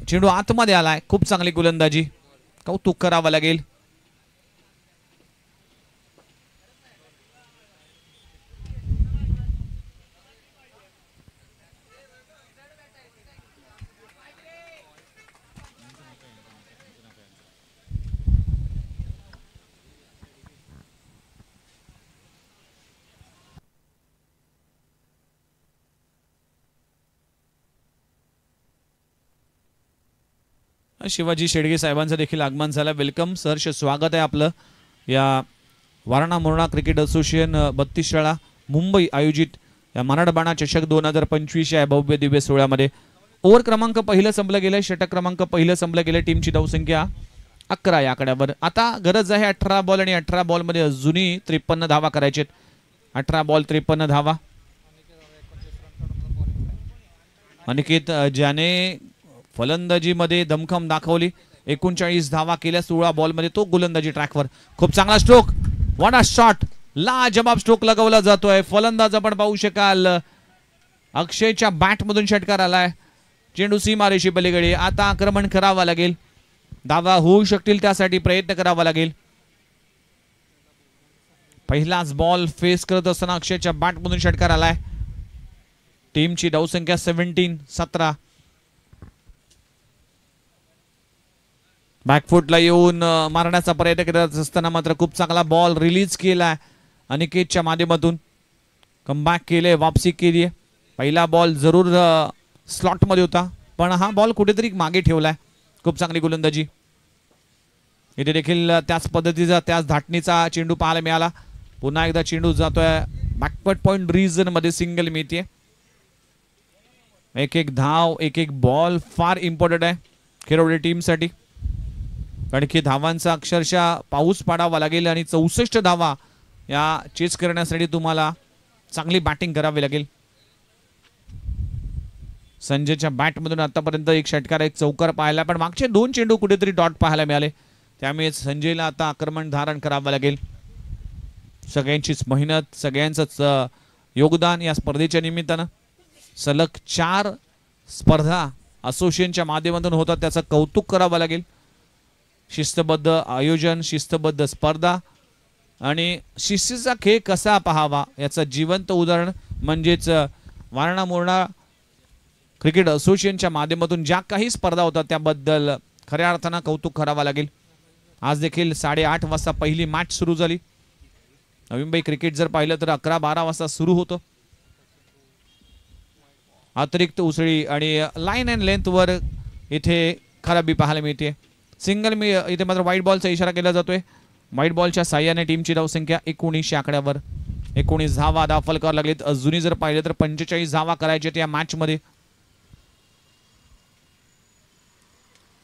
चेंडू आतमध्ये आलाय. खूप चांगली गोलंदाजी, कौतुक करावं लागेल. शिवाजी शेडगे साहेबांचं देखील आगमन झालं. वेलकम सहर्ष स्वागत आहे आपलं या वारणा मोरणा क्रिकेट असोसिएशन 32 शाळा मुंबई आयोजित या मराठवाडा चषक 2025 या भव्य दिव्य सोहळ्यामध्ये. ओव्हर क्रमांक पहिलं संपलं गेलंय. षटक क्रमांक पहिलं संपलं गेलंय. टीमची धावसंख्या 11 या आकड्यावर. आता गरज आहे 18 बॉल आणि 18 बॉल मध्ये अजूनही 53 धावा करायचे. 18 बॉल 53 धावा. अनिकेत ज्याने फलंदाजीमध्ये दमखम दाखवली, 39 धावा केल्या 16 बॉलमध्ये, तो गोलंदाजी ट्रॅकवर. खूप चांगला स्ट्रोक, व्हॉट अ शॉट. लाजबाब स्ट्रोक लगवला जातोय. फलंदाज आपण पाहू शकाल अक्षयच्या बॅट मधून षटकार आलाय. चेंडू सीमारेषे पलीकडे. आता आक्रमण करावा लागेल. धावा होऊ शकतील त्यासाठी प्रयत्न करावा लागेल. पहिलाच बॉल फेस करत असताना अक्षयच्या बॅट मधून षटकार आलाय. टीमची धावसंख्या 17. बॅकफुटला येऊन मारण्याचा प्रयत्न करत असताना मात्र खूप चांगला बॉल रिलीज केलाय अनिकेतच्या माध्यमातून. कमबॅक केले, वापसी केली. पहिला बॉल जरूर स्लॉट मध्ये होता, पण हा बॉल कुठेतरी मागे ठेवलाय. खूप चांगली गोलंदाजी. इथे देखील त्याच पद्धतीचा, त्याच धाटणीचा चेंडू पाहायला मिळाला. पुन्हा एकदा चेंडू जातोय बॅकवर्ड पॉइंट रिजन मध्ये. सिंगल मिळते. एक धाव, एक बॉल फार इम्पॉर्टंट आहे खिरवडे टीम साठी. आणखी धावांचा अक्षरशः पाऊस पाडावा लागेल आणि 64 धावा या चेस करण्यासाठी तुम्हाला चांगली बॅटिंग करावी लागेल. संजयच्या बॅटमधून आतापर्यंत एक षटकार एक चौकार पाहायला, पण मागचे 2 चेंडू कुठेतरी डॉट पाहायला मिळाले. त्यामुळे संजयला आता आक्रमण धारण करावं लागेल. सगळ्यांचीच मेहनत, सगळ्यांचंच योगदान या स्पर्धेच्या निमित्तानं. सलग 4 स्पर्धा असोसिएशनच्या माध्यमातून होतात, त्याचं कौतुक करावं लागेल. शिस्तबद्ध आयोजन, शिस्तबद्ध स्पर्धा आणि शिस्तीचा खेळ कसा पाहावा याचं जिवंत उदाहरण म्हणजेच वारणा मोरणा क्रिकेट असोसिएशनच्या माध्यमातून ज्या काही स्पर्धा होतात त्याबद्दल खऱ्या अर्थानं कौतुक करावं लागेल. आज देखील 8:30 वाजता पहिली मॅच सुरू झाली. नवीन क्रिकेट जर पाहिलं तर 11-12 वाजता सुरू होतं. अतिरिक्त उसळी आणि लाईन अँड लेंथवर इथे खराबी पाहायला मिळते. सिंगल मी इथे मात्र व्हाईट बॉलचा इशारा केला जातोय. व्हाईट बॉलच्या साह्याने टीमची धावसंख्या 19 आकड्यावर. 19 धावा दाखल करावं लागलेत. अजूनही जर पाहिलं तर 45 धावा करायचे या मॅच मध्ये.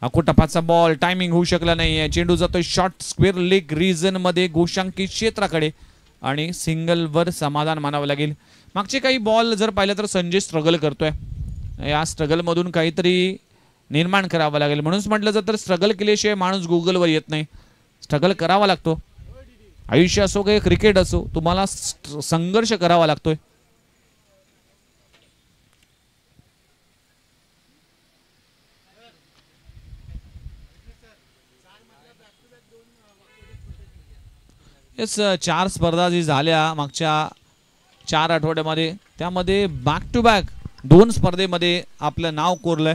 अकोटपाचा बॉल टायमिंग होऊ शकला नाहीये. चेंडू जातोय शॉर्ट स्क्वेअर लेग रिजन मध्ये गोशांकित क्षेत्राकडे आणि सिंगल वर समाधान मानावं लागेल. मागचे काही बॉल जर पाहिलं तर संजय स्ट्रगल करतोय. या स्ट्रगल मधून काहीतरी निर्माण करावं लागेल. म्हणूनच म्हटलं जातं स्ट्रगल केल्याशिवाय माणूस गुगलवर येत नाही. स्ट्रगल करावा लागतो. आयुष्य असो काही क्रिकेट असो तुम्हाला संघर्ष करावा लागतोय. येस 4 स्पर्धा जी झाल्या मागच्या 4 आठवड्यामध्ये त्यामध्ये बॅक टू बॅक 2 स्पर्धेमध्ये आपलं नाव कोरलंय.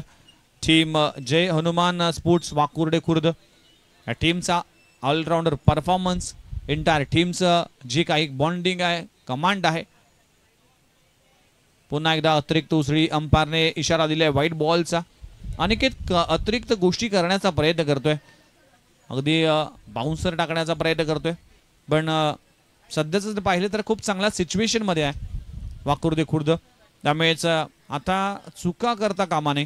टीम जय हनुमान स्पोर्ट्स वाकुर्डे खुर्द या टीमचा ऑलराऊंडर परफॉर्मन्स, एंटायर टीमचं जी काही बॉन्डिंग आहे, कमांड आहे. पुन्हा एकदा अतिरिक्त उसळी अंपायरने इशारा दिलाय व्हाईट बॉलचा. अनेक अतिरिक्त गोष्टी करण्याचा प्रयत्न करतोय. अगदी बाउन्सर टाकण्याचा प्रयत्न करतोय. पण सध्याच पाहिलं तर खूप चांगला सिच्युएशन मध्ये आहे वाकुर्दे खुर्द. त्यामुळेच आता चुका करता कामा नये.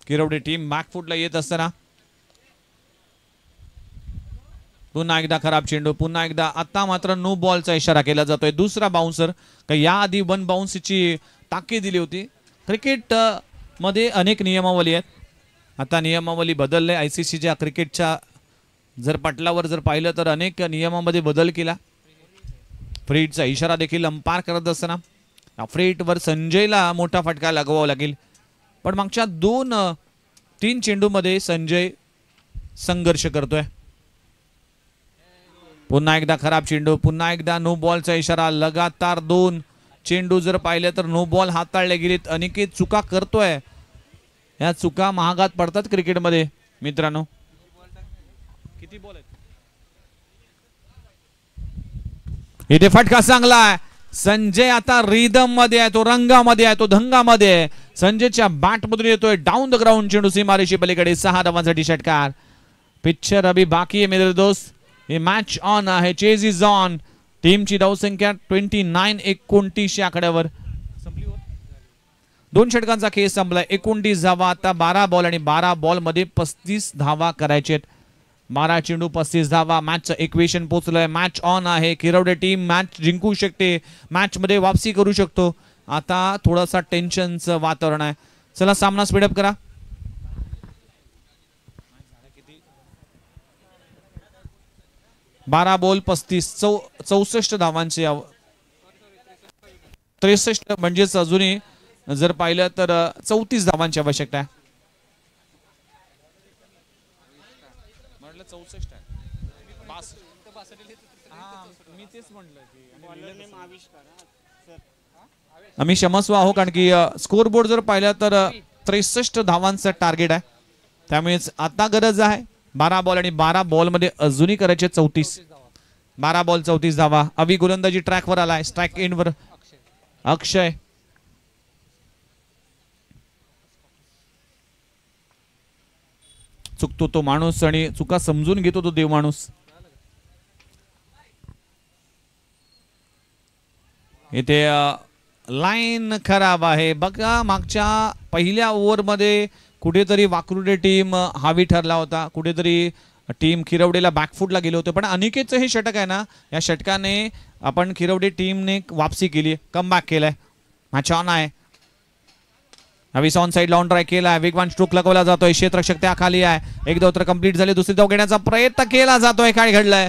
किरवडे टीम बॅकफुटला येत असताना पुन्हा एकदा खराब चेंडू. पुन्हा एकदा आता मात्र नो बॉलचा इशारा केला जातोय. दुसरा बाउन्सर. याआधी 1 बाउन्सची ताकीद दिली होती. क्रिकेट मध्ये अनेक नियमावली आहेत. आता नियमावली बदलले. आयसीसीच्या क्रिकेटच्या जर पटलावर जर पाहिलं तर अनेक नियमांमध्ये बदल केला. फ्रीटचा इशारा देखील अंपायर करत असताना फ्रीटवर संजयला मोठा फटका लगवावा लागेल. पण मागच्या 2-3 चेंडूमध्ये संजय संघर्ष करतोय. पुन्हा एकदा खराब चेंडू. पुन्हा एकदा नो बॉलचा इशारा. लगातार 2 चेंडू जर पाहिले तर नो बॉल हाताळले गेलेत. अनेक चुका करतोय. या चुका महागात पडतात क्रिकेटमध्ये मित्रांनो. किती बॉल आहेत इथे? फटका चांगला आहे. संजय आता रिदम मध्ये आहे, तो रंगामध्ये आहे, तो धंगामध्ये आहे. संजयच्या बॅट मधून येतोय डाऊन द ग्राउंड चेंडू सीमारेषे पलीकडे. 6 धावांसाठी षटकार. पिक्चर अभी बाकी आहे मेरे दोस्त. हे मॅच ऑन आहे. Chase is on. टीमची धावसंख्या 29 29 आकड्यावर. 2 षटकांचा खेळ संपलाय. 29 धावा. आता 12 बॉल आणि 12 बॉल मध्ये 35 धावा करायचे. 12 चेंडू 35 धावा. मॅचचं इक्वेशन पोहोचलंय. मॅच ऑन आहे. किरवडे टीम मॅच जिंकू शकते, मॅच मध्ये वापसी करू शकतो. आता थोडासा टेन्शनचं वातावरण आहे. चला सामना स्पीडअप करा. बारा बॉल 35 64 धावांचे 63 म्हणजेच अजूनही जर पाहिलं तर 34 धावांची आवश्यकता आहे. म्हटलं 64 आहे. आम्ही क्षमस्व आहो कारण की स्कोर बोर्ड जर पाहिलं तर 63 धावांचं टार्गेट आहे. त्यामुळेच आता गरज आहे 12 बॉल आणि 12 बॉल मध्ये अजूनही करायचे 34. 12 बॉल 34 धावा. अभि गोलंदाजी ट्रॅकवर आलाय. स्ट्राइक एंडवर अक्षय. चुकतो तो माणूस आणि चुका समजून घेतो तो देव माणूस. इथे लाईन खराब आहे बघा. मागच्या पहिल्या ओव्हर मध्ये कुठेतरी वाकरुडे टीम हावी ठरला होता, कुठेतरी टीम खिरवडेला बॅकफुटला गेलो होतो, पण अनिकेतचं हे षटक आहे ना, या षटकाने आपण खिरवडे टीमने वापसी केली, कमबॅक केलाय. मॅच ऑन आहे. हवीस ऑन साइड लावून ट्राय केलाय, वेगवान स्ट्रोक लगवला जातोय, क्षेत्ररक्षक त्याखाली आहे. एक धाव तर कंप्लीट झाली, दुसरी धाव घेण्याचा प्रयत्न केला जातोय. काय घडलंय?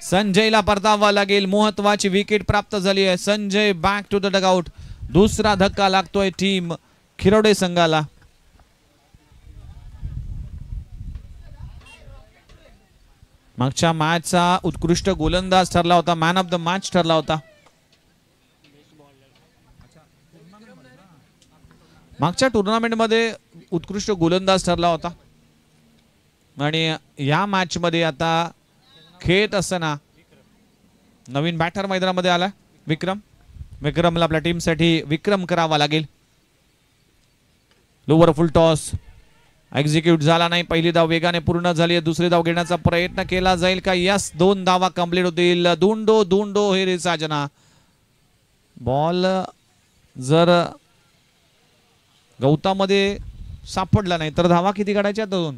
संजयला परतावा लागेल. महत्वाची विकेट प्राप्त झाली आहे. Sanjay back to the dugout. दुसरा धक्का लागतोय टीम खिरवडे संघाला. मागच्या मॅचचा उत्कृष्ट गोलंदाज ठरला होता, मॅन ऑफ द मॅच ठरला होता. मागच्या टुर्नामेंटमध्ये उत्कृष्ट गोलंदाज ठरला होता आणि या मॅच मध्ये आता खेळत असताना नवीन बॅटर मैदानामध्ये आला विक्रमला आपल्या टीमसाठी विक्रम करावा लागेल. लोवर फुल टॉस एक्झिक्यूट झाला नाही. पहिली धाव वेगाने पूर्ण झाली. दुसरी धाव घेण्याचा प्रयत्न केला जाईल का? यस, 2 धावा कंप्लीट होतील. दुंडो हे रे साजना. बॉल जर गवतामध्ये सापडला नाही तर धावा किती काढायच्या? 2.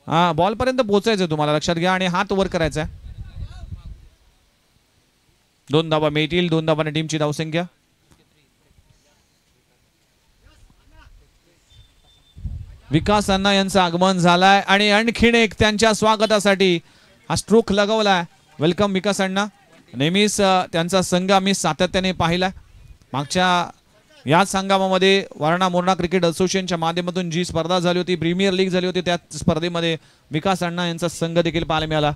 हा, बॉल पर्यंत पोहोचायचं तुम्हाला, लक्षात घ्या, आणि हात वर करायचा. 2 धावा मिळतील. 2 धावाने टीमची धावसंख्या. विकास अण्णा यांचं आगमन झालंय आणि आणखीन एक त्यांच्या स्वागतासाठी हा स्ट्रोक लगवलाय. वेलकम विकास अण्णा. नेहमीच त्यांचा संघ आम्ही सातत्याने पाहिला. मागच्या या संघामध्ये वारणा मोरणा क्रिकेट असोसिएशनच्या माध्यमातून जी स्पर्धा झाली होती, प्रीमियर लीग झाली होती, त्या स्पर्धेमध्ये विकास अण्णा यांचा संघ देखील पाहायला मिळाला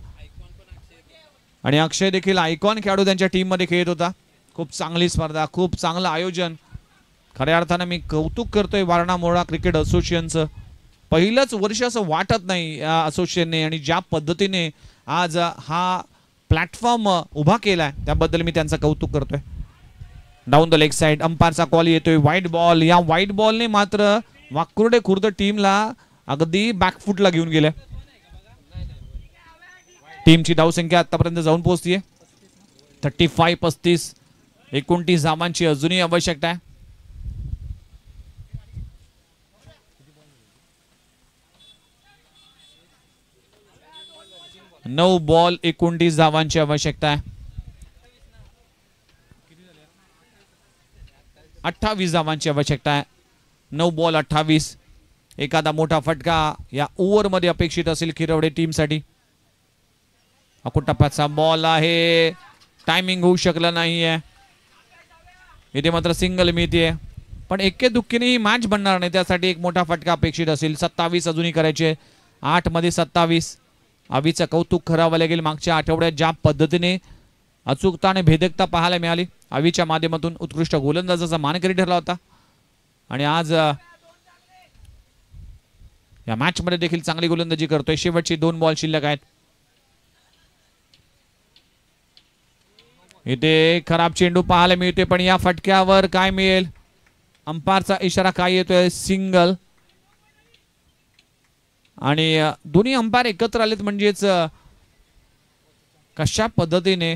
आणि अक्षय देखील आयकॉन खेळाडू त्यांच्या टीम मध्ये खेळत होता. खूप चांगली स्पर्धा, खूप चांगलं आयोजन. खऱ्या अर्थानं मी कौतुक करतोय वारणा मोरणा क्रिकेट असोसिएशनचं. पहिलंच वर्ष असं वाटत नाही या असोसिएशनने, आणि ज्या पद्धतीने आज हा प्लॅटफॉर्म उभा केलाय त्याबद्दल मी त्यांचं कौतुक करतोय. डाऊन द लेग साइड अंपायरचा कॉल येतोय. White ball. या व्हाईट बॉलने मात्र वाकुर्डे खुर्द टीमला अगदी बॅकफुटला घेऊन गेले. टीमची धावसंख्या आतापर्यंत जाऊन पोहोचतीये 35-35. 29 धावांची अजूनही आवश्यकता आहे. 9 बॉल 29 धावांची आवश्यकता आहे. 28 धावांची आवश्यकता आहे. 9 बॉल 28. एखादा मोठा फटका या ओव्हर मध्ये अपेक्षित असेल खिरवडे टीम साठी. टप्प्याचा बॉल आहे, टायमिंग होऊ शकला नाहीये. इथे मात्र सिंगल मिळतीये, पण एक्के दुक्कीने ही मॅच बनणार नाही, त्यासाठी एक मोठा फटका अपेक्षित असेल. 27 अजूनही करायचे. 8 मध्ये 27. अवीचं कौतुक करावं लागेल. मागच्या आठवड्यात ज्या पद्धतीने अचूकता आणि भेदकता पाहायला मिळाली, अवीच्या माध्यमातून उत्कृष्ट गोलंदाजाचा मानकरी ठरला होता आणि आज या मॅच मध्ये देखील चांगली गोलंदाजी करतोय. शेवटची 2 बॉल शिल्लक आहेत. इथे खराब चेंडू पाहायला मिळते, पण या फटक्यावर काय मिळेल? अंपायरचा इशारा काय येतोय? सिंगल. आणि दोन्ही अंपायर एकत्र आलेत, म्हणजेच कशा पद्धतीने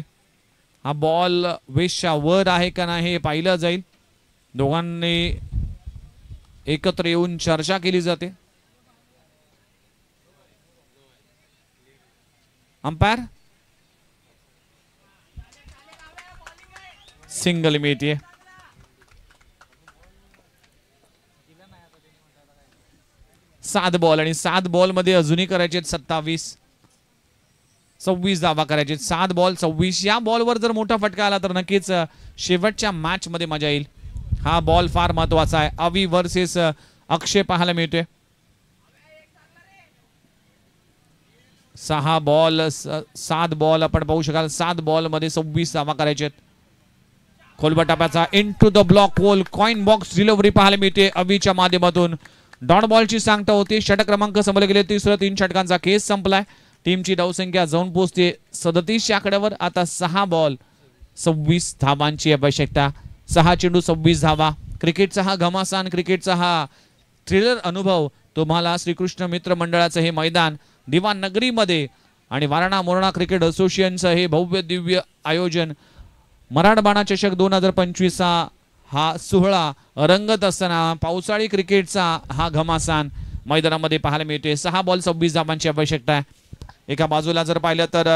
हा बॉल वेशच्या वर आहे का नाही हे पाहिलं जाईल. दोघांनी एकत्र येऊन चर्चा केली जाते. अंपायर सिंगल मिळते. सात बॉल आणि 7 बॉल मध्ये अजूनही करायचे 27. 26 धावा करायचे. 7 बॉल 26. या बॉलवर जर मोठा फटका आला तर नक्कीच शेवटच्या मॅच मध्ये मजा येईल. हा बॉल फार महत्वाचा आहे. अवी वर्सेस अक्षय पाहायला मिळतोय. 6 बॉल 7 बॉल आपण पाहू शकाल. 7 बॉल मध्ये 26 धावा करायचे. खोलबा टप्प्याचा इनटू द ब्लॉक होल कॉइन बॉक्स डिलिव्हरी पाहायला मिळते अवीच्या माध्यमातून. डॉट बॉलची सांगता होती. षटक क्रमांक संपले गेले. 3 षटकांचा केस संपलाय. टीमची धावसंख्या जाऊन पोहोचते 37 आकड्यावर. आता 6 बॉल 26 धावांची आवश्यकता. 6 चेंडू 26 धावा. क्रिकेटचा हा घमासान, क्रिकेटचा हा थ्रिलर अनुभव तुम्हाला श्रीकृष्ण मित्र मंडळाचं हे मैदान दिवान नगरीमध्ये आणि वारणा मोरणा क्रिकेट असोसिएशनचं हे भव्य दिव्य आयोजन मराठवाडा चषक 2025 हा सोहळा रंगत असताना पावसाळी क्रिकेटचा हा घमासान मैदानामध्ये पाहायला मिळते. 6 बॉल 26 धावांची आवश्यकता आहे. एका बाजूला जर पाहिलं तर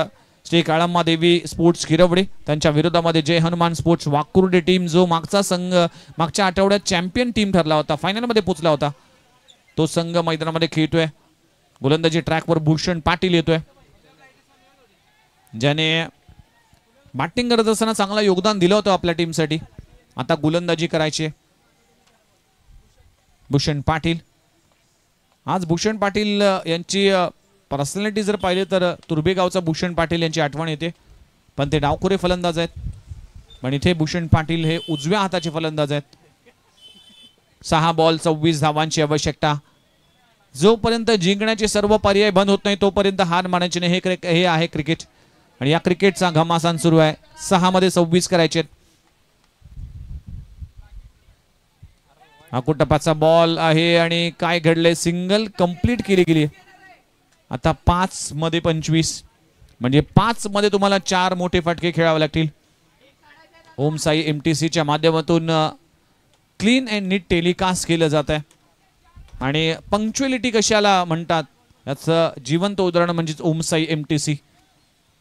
श्री काळम्मा देवी स्पोर्ट्स खिरवडे त्यांच्या विरोधामध्ये जय हनुमान स्पोर्ट्स वाकुर्डे टीम, जो मागचा संघ मागच्या आठवड्यात चॅम्पियन टीम ठरला होता, फायनलमध्ये पोहोचला होता, तो संघ मैदानामध्ये खेळतोय. गोलंदाजी ट्रॅकवर भूषण पाटील येतोय, ज्याने बॅटिंग करत असताना चांगलं योगदान दिलं होतं आपल्या टीमसाठी. आता गोलंदाजी करायची भूषण पाटील. आज भूषण पाटील यांची पर्सनॅलिटी जर पाहिली तर तुर्भेगावचा भूषण पाटील यांची आठवण येते, पण ते डावखोरे फलंदाज आहेत. पण इथे भूषण पाटील हे उजव्या हाताचे फलंदाज आहेत. 6 बॉल 26 धावांची आवश्यकता. जोपर्यंत जिंकण्याचे सर्व पर्याय बंद होत नाही तोपर्यंत हार मानायची नाही. हे आहे क्रिकेट आणि या क्रिकेटचा घमासान सुरू आहे. 6 मध्ये 26 करायचे. टप्पाचा बॉल आहे आणि काय घडले, सिंगल कंप्लीट केली गेली. आता 5 मध्ये 25 म्हणजे 5 मध्ये तुम्हाला 4 मोठे फटके खेळावे लागतील. ओम साई MTC च्या माध्यमातून क्लीन अँड नीट टेलिकास्ट केलं जात आहे आणि पंक्च्युअलिटी कशाला म्हणतात याचं जिवंत उदाहरण म्हणजे ओम साई MTC.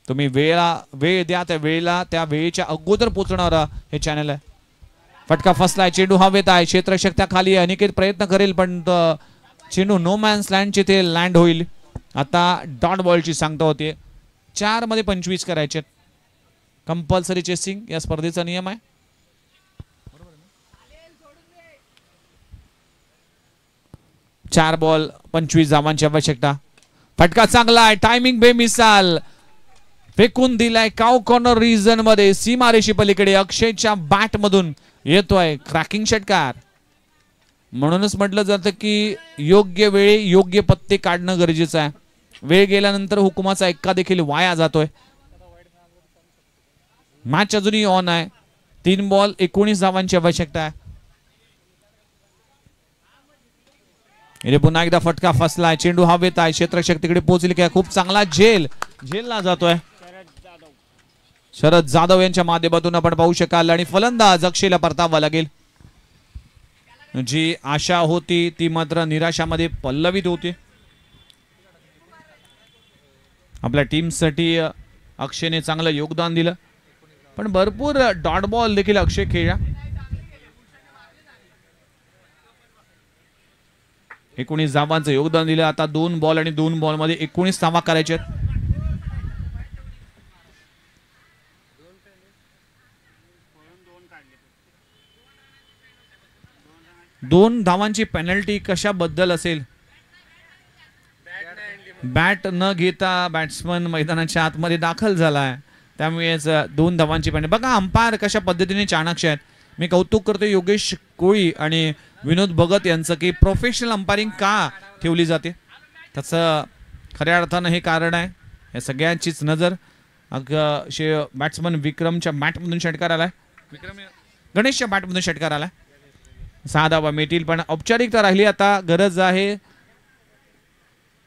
तुम्ही वेळ द्या, त्या वेळेला त्या वेळेच्या अगोदर पोहोचणारा हे चॅनल आहे. फटका फसलाय, चेंडू हवेत आहे, क्षेत्ररक्षक त्या खाली आहे. अनिकेत प्रयत्न करेल पण चेंडू नो मॅन्स लँडचे ते लँड होईल. आता डॉट बॉलची सांगता होते. 4 मध्ये 25 करायचे. कंपल्सरी चेसिंग या स्पर्धेचा नियम आहे. 4 बॉल 25 धावांची आवश्यकता. फटका चांगला आहे, टायमिंग बेमिसाल, फेकून दिलाय काव कॉर्नर रिजन मध्ये, सीमारेषी पलीकडे. अक्षयच्या बॅट मधून येतोय क्रॅकिंग षटकार. म्हणूनच म्हटलं जातं की योग्य वेळी योग्य पत्ते काढणं गरजेचं आहे. वेळ गेल्यानंतर हुकुमाचा एक्का देखील वाया जातोय. मॅच अजूनही ऑन आहे. 3 बॉल 19 धावांची आवश्यकता आहे. इथे पुन्हा एकदा फटका फसलाय, चेंडू हवेत आहे, क्षेत्ररक्षक तिकडे पोहोचले की खूप चांगला झेलला जातोय. शरद जाधव यांच्या माध्यमातून आपण पाहू शकाल आणि फलंदाज अक्षयला परतावा लागेल. जी आशा होती ती मात्र निराशामध्ये पल्लवित होती. आपल्या टीमसाठी अक्षयने चांगलं योगदान दिलं, पण भरपूर डॉट बॉल देखील अक्षय खेळला. 19 धावांचं योगदान दिलं. आता 2 बॉल आणि 2 बॉल मध्ये 19 धावा करायच्या. 2 धावांची पेनल्टी कशाबद्दल असेल? बॅट न घेता बॅट्समन मैदानाच्या आतमध्ये दाखल झालाय, त्यामुळेच 2 धावांची पेनल्टी. बघा अंपायर कशा पद्धतीने चाणक्य आहेत. मी कौतुक करतो योगेश कोळी आणि विनोद भगत यांचं की प्रोफेशनल अंपायरिंग का ठेवली जाते. त्याचं खऱ्या अर्थानं हे कारण आहे. या सगळ्यांचीच नजर बॅट्समन विक्रमच्या बॅटमधून षटकार आलाय. गणेशच्या बॅटमधून षटकार आलाय. 6 धावा मिळतील, पण औपचारिकता राहिली. आता गरज आहे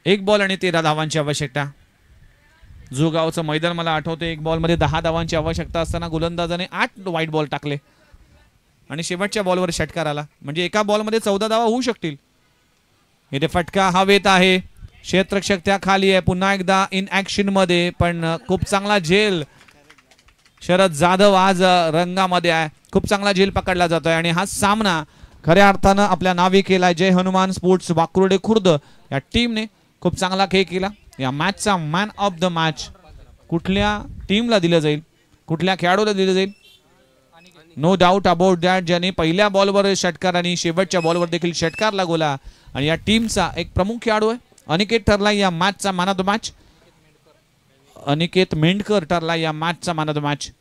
1 बॉल आणि 13 धावांची आवश्यकता. जोगावचं मैदान मला आठवते. 1 बॉल मध्ये 10 धावांची आवश्यकता असताना गोलंदाजाने 8 वाईट बॉल टाकले आणि शेवटच्या बॉलवर षटकार आला. म्हणजे एका बॉलमध्ये 14 धावा होऊ शकतील. इथे फटका हवेत आहे, क्षेत्ररक्षक त्या खाली आहे. पुन्हा एकदा इन ऍक्शन मध्ये, पण खूप चांगला झेल. शरद जाधव आज रंगामध्ये आहे. खूप चांगला झेल पकडला जातोय आणि हा सामना खऱ्या अर्थानं आपल्या नावे केलाय. जय हनुमान स्पोर्ट्स वाकुर्डे खुर्द या टीमने खूप चांगला खेळ केला. या मॅचचा मॅन ऑफ द मॅच कुठल्या टीमला दिलं जाईल, कुठल्या खेळाडूला दिलं जाईल? No doubt about that. ज्याने पहिल्या बॉलवर षटकार आणि शेवटच्या बॉलवर देखील षटकार लागवला आणि या टीमचा एक प्रमुख खेळाडू आहे. अनिकेत ठरला या मॅचचा man of the match. Aniket Mendhakar ठरला या मॅचचा मॅन ऑफ द मॅच.